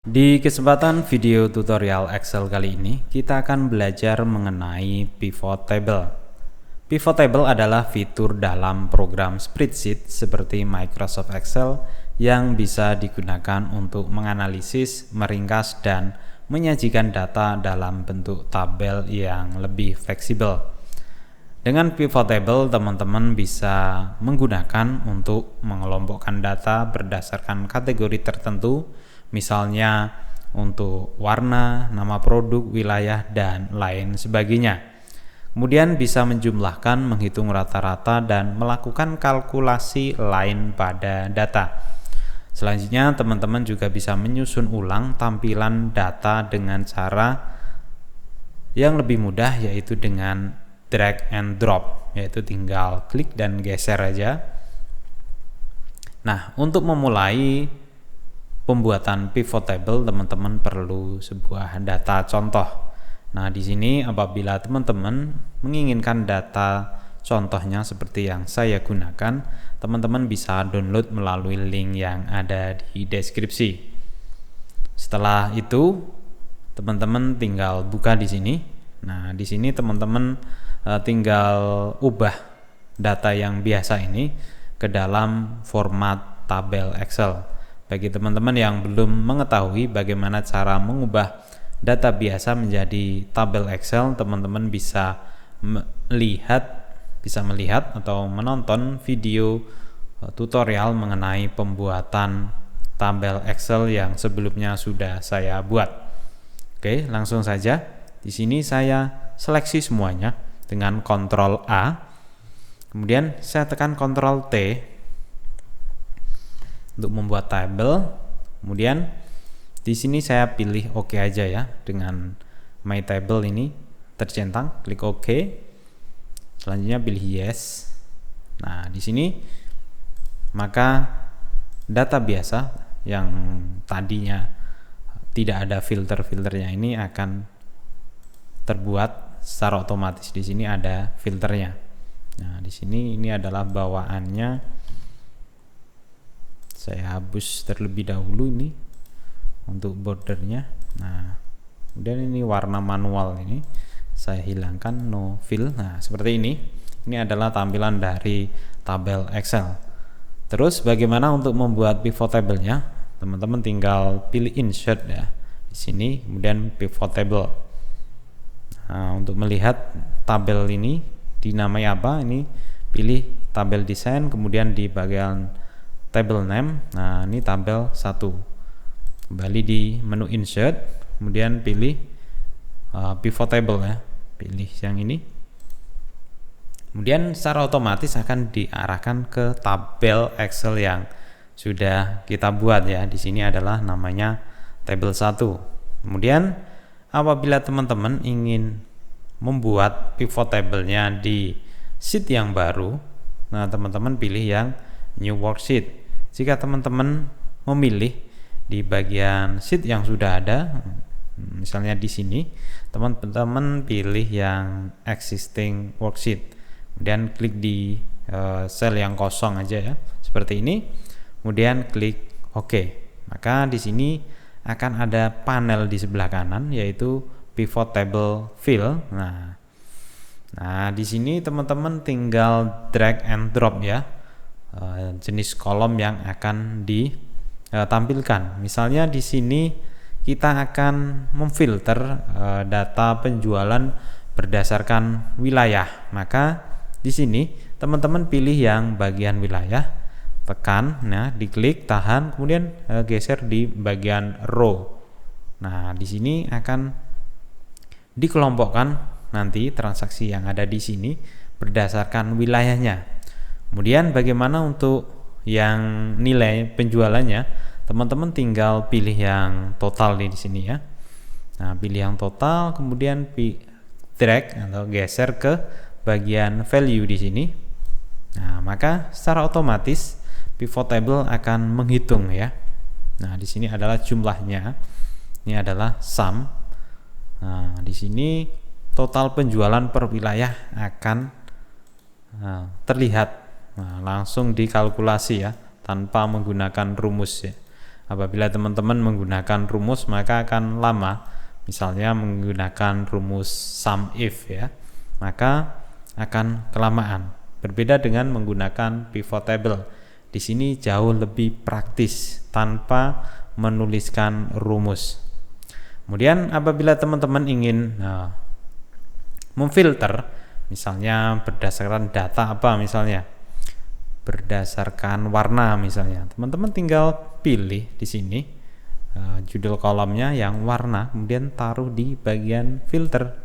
Di kesempatan video tutorial Excel kali ini, kita akan belajar mengenai pivot table. Pivot table adalah fitur dalam program spreadsheet seperti Microsoft Excel yang bisa digunakan untuk menganalisis, meringkas, dan menyajikan data dalam bentuk tabel yang lebih fleksibel. Dengan pivot table, teman-teman bisa menggunakan untuk mengelompokkan data berdasarkan kategori tertentu, misalnya untuk warna, nama produk, wilayah, dan lain sebagainya. Kemudian bisa menjumlahkan, menghitung rata-rata, dan melakukan kalkulasi lain pada data. Selanjutnya, teman-teman juga bisa menyusun ulang tampilan data dengan cara yang lebih mudah, yaitu dengan drag and drop, yaitu tinggal klik dan geser aja. Nah, untuk memulai pembuatan pivot table, teman-teman perlu sebuah data contoh. Nah, di sini apabila teman-teman menginginkan data contohnya seperti yang saya gunakan, teman-teman bisa download melalui link yang ada di deskripsi. Setelah itu, teman-teman tinggal buka di sini. Nah, di sini teman-teman tinggal ubah data yang biasa ini ke dalam format tabel Excel. Bagi teman-teman yang belum mengetahui bagaimana cara mengubah data biasa menjadi tabel Excel, teman-teman bisa melihat atau menonton video tutorial mengenai pembuatan tabel Excel yang sebelumnya sudah saya buat. Oke, langsung saja. Di sini saya seleksi semuanya dengan Ctrl A, kemudian saya tekan Ctrl T untuk membuat tabel. Kemudian di sini saya pilih OK aja ya, dengan My Table ini tercentang, klik OK. Selanjutnya pilih Yes. Nah, di sini maka data biasa yang tadinya tidak ada filter-filternya ini akan terbuat secara otomatis. Di sini ada filternya. Nah, di sini ini adalah bawaannya. Saya hapus terlebih dahulu ini untuk bordernya. Nah, kemudian ini warna manual ini saya hilangkan, no fill. Nah, seperti ini. Ini adalah tampilan dari tabel Excel. Terus bagaimana untuk membuat pivot table-nya? Teman-teman tinggal pilih insert ya. Di sini kemudian pivot table. Nah, untuk melihat tabel ini dinamai apa, ini pilih tabel desain, kemudian di bagian table name. Nah, ini tabel 1. Kembali di menu insert, kemudian pilih pivot table ya, pilih yang ini. Kemudian secara otomatis akan diarahkan ke tabel Excel yang sudah kita buat ya. Di sini adalah namanya tabel 1. Kemudian apabila teman-teman ingin membuat pivot table-nya di sheet yang baru, nah teman-teman pilih yang new worksheet. Jika teman-teman memilih di bagian sheet yang sudah ada, misalnya di sini, teman-teman pilih yang existing worksheet. Kemudian klik di sel yang kosong aja ya, seperti ini. Kemudian klik OK. Maka di sini akan ada panel di sebelah kanan, yaitu pivot table fill. Nah, di sini teman-teman tinggal drag and drop ya, jenis kolom yang akan ditampilkan. Misalnya di sini kita akan memfilter data penjualan berdasarkan wilayah. Maka di sini teman-teman pilih yang bagian wilayah, tekan, nah diklik, tahan, kemudian geser di bagian row. Nah, di sini akan dikelompokkan nanti transaksi yang ada di sini berdasarkan wilayahnya. Kemudian bagaimana untuk yang nilai penjualannya? Teman-teman tinggal pilih yang total di sini ya. Nah, pilih yang total, kemudian drag atau geser ke bagian value di sini. Nah, maka secara otomatis pivot table akan menghitung ya. Nah, di sini adalah jumlahnya. Ini adalah sum. Nah, di sini total penjualan per wilayah akan terlihat. Nah, langsung dikalkulasi ya, tanpa menggunakan rumus ya. Apabila teman-teman menggunakan rumus maka akan lama. Misalnya menggunakan rumus sum if ya, maka akan kelamaan. Berbeda dengan menggunakan pivot table. Di sini jauh lebih praktis tanpa menuliskan rumus. Kemudian apabila teman-teman ingin memfilter, misalnya berdasarkan data apa, misalnya berdasarkan warna misalnya, teman-teman tinggal pilih di sini judul kolomnya yang warna, kemudian taruh di bagian filter.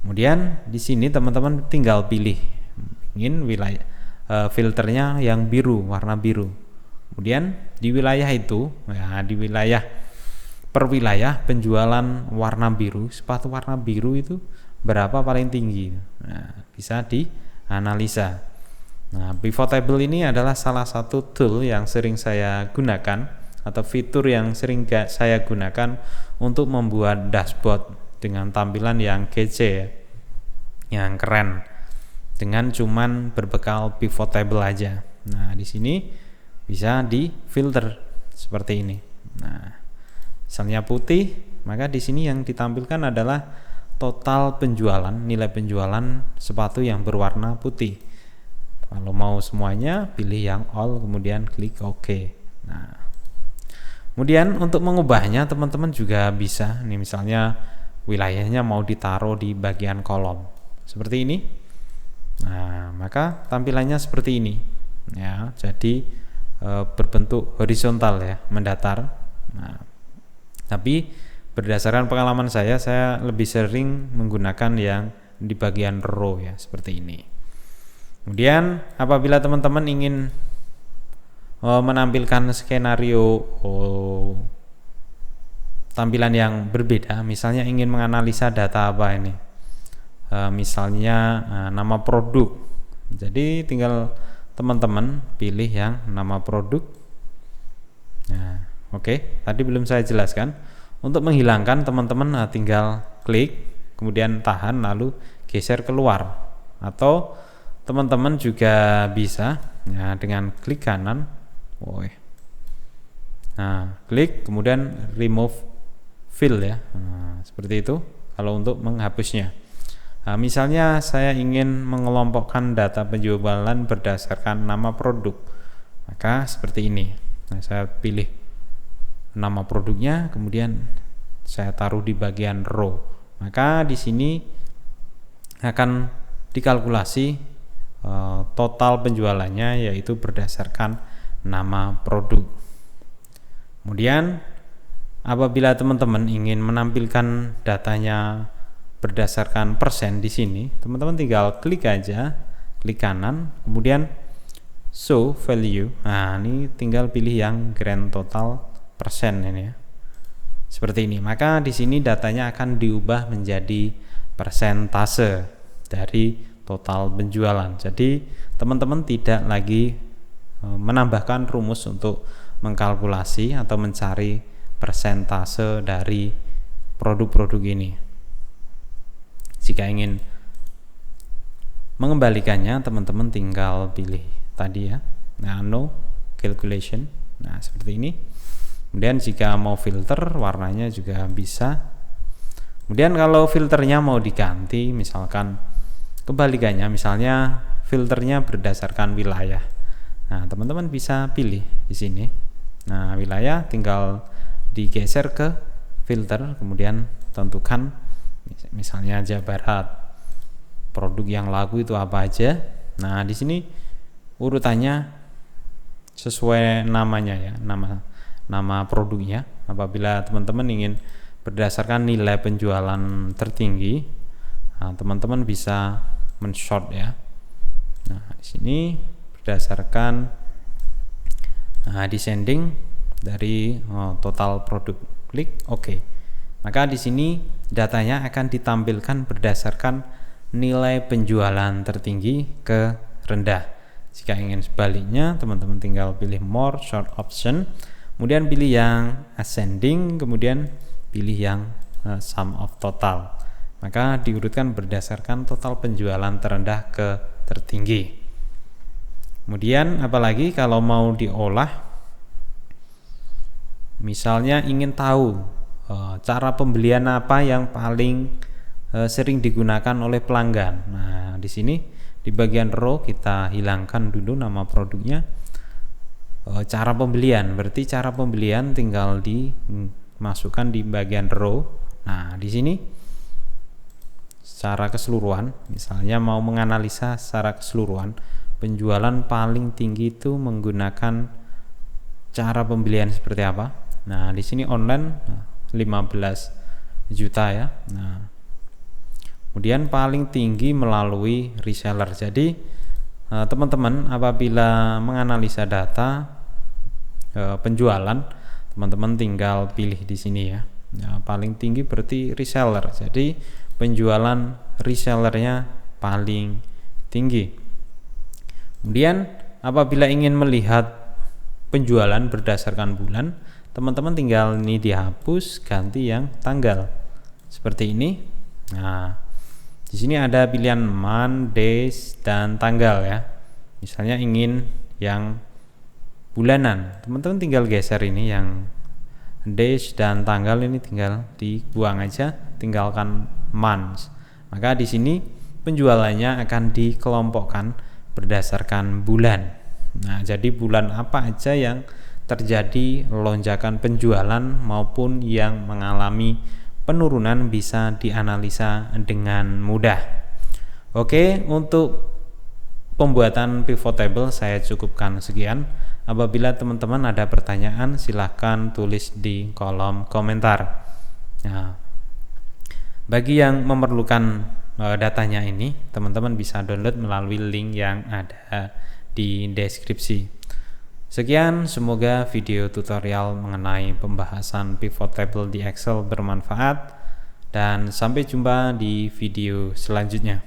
Kemudian di sini teman-teman tinggal pilih ingin wilayah filternya yang biru, warna biru. Kemudian di wilayah itu, di wilayah per wilayah penjualan warna biru, sepatu warna biru itu berapa paling tinggi. Bisa dianalisa. Pivot table ini adalah salah satu tool yang sering saya gunakan atau fitur yang sering saya gunakan untuk membuat dashboard dengan tampilan yang kece, yang keren, dengan cuman berbekal pivot table aja. Di sini bisa difilter seperti ini. Misalnya putih, maka di sini yang ditampilkan adalah total penjualan, nilai penjualan sepatu yang berwarna putih. Kalau mau semuanya, pilih yang all, kemudian klik OK. Kemudian untuk mengubahnya teman-teman juga bisa, nih misalnya wilayahnya mau ditaruh di bagian kolom seperti ini. Maka tampilannya seperti ini ya, jadi berbentuk horizontal ya, mendatar. Tapi berdasarkan pengalaman saya lebih sering menggunakan yang di bagian row ya, seperti ini. Kemudian apabila teman-teman ingin menampilkan skenario tampilan yang berbeda, misalnya ingin menganalisa data apa ini, misalnya nama produk, jadi tinggal teman-teman pilih yang nama produk. Oke, tadi belum saya jelaskan. Untuk menghilangkan teman-teman tinggal klik, kemudian tahan lalu geser keluar, atau teman-teman juga bisa dengan klik kanan. Klik kemudian remove fill ya, seperti itu kalau untuk menghapusnya. Misalnya saya ingin mengelompokkan data penjualan berdasarkan nama produk, maka seperti ini. Saya pilih nama produknya, kemudian saya taruh di bagian row, maka di sini akan dikalkulasi total penjualannya, yaitu berdasarkan nama produk. Kemudian apabila teman-teman ingin menampilkan datanya berdasarkan persen, di sini teman-teman tinggal klik aja, klik kanan, kemudian show value. Ini tinggal pilih yang grand total persen ini ya, seperti ini. Maka di sini datanya akan diubah menjadi persentase dari total penjualan. Jadi teman-teman tidak lagi menambahkan rumus untuk mengkalkulasi atau mencari persentase dari produk-produk ini. Jika ingin mengembalikannya, teman-teman tinggal pilih tadi ya, no calculation. Seperti ini. Kemudian jika mau filter, warnanya juga bisa. Kemudian kalau filternya mau diganti, misalkan kebalikannya, misalnya filternya berdasarkan wilayah. Teman-teman bisa pilih di sini. Wilayah tinggal digeser ke filter, kemudian tentukan misalnya Jawa Barat. Produk yang laku itu apa aja. Di sini urutannya sesuai namanya ya, nama produknya. Apabila teman-teman ingin berdasarkan nilai penjualan tertinggi, teman-teman bisa men-sort ya. Di sini berdasarkan descending dari total produk, klik OK. Maka di sini datanya akan ditampilkan berdasarkan nilai penjualan tertinggi ke rendah. Jika ingin sebaliknya, teman-teman tinggal pilih more short option, kemudian pilih yang ascending, kemudian pilih yang sum of total. Maka diurutkan berdasarkan total penjualan terendah ke tertinggi. Kemudian apalagi kalau mau diolah, Misalnya ingin tahu cara pembelian apa yang paling sering digunakan oleh pelanggan. Nah, di sini di bagian row kita hilangkan dulu nama produknya. Cara pembelian, berarti cara pembelian tinggal dimasukkan di bagian row. Nah, di sini secara keseluruhan, misalnya mau menganalisa secara keseluruhan penjualan paling tinggi itu menggunakan cara pembelian seperti apa. Nah, di sini online 15 juta ya. Nah, kemudian paling tinggi melalui reseller. Jadi teman-teman apabila menganalisa data penjualan, teman-teman tinggal pilih di sini ya. Nah, paling tinggi berarti reseller. Jadi penjualan resellernya paling tinggi. Kemudian apabila ingin melihat penjualan berdasarkan bulan, teman-teman tinggal ini dihapus, ganti yang tanggal seperti ini. Nah, di sini ada pilihan month, days, dan tanggal ya. Misalnya ingin yang bulanan, teman-teman tinggal geser ini yang days dan tanggal, ini tinggal dibuang aja, tinggalkan months. Maka di sini penjualannya akan dikelompokkan berdasarkan bulan. Nah, jadi bulan apa aja yang terjadi lonjakan penjualan maupun yang mengalami penurunan bisa dianalisa dengan mudah. Oke, untuk pembuatan pivot table saya cukupkan sekian. Apabila teman-teman ada pertanyaan, silahkan tulis di kolom komentar. Nah, bagi yang memerlukan datanya ini, teman-teman bisa download melalui link yang ada di deskripsi. Sekian, semoga video tutorial mengenai pembahasan pivot table di Excel bermanfaat, dan sampai jumpa di video selanjutnya.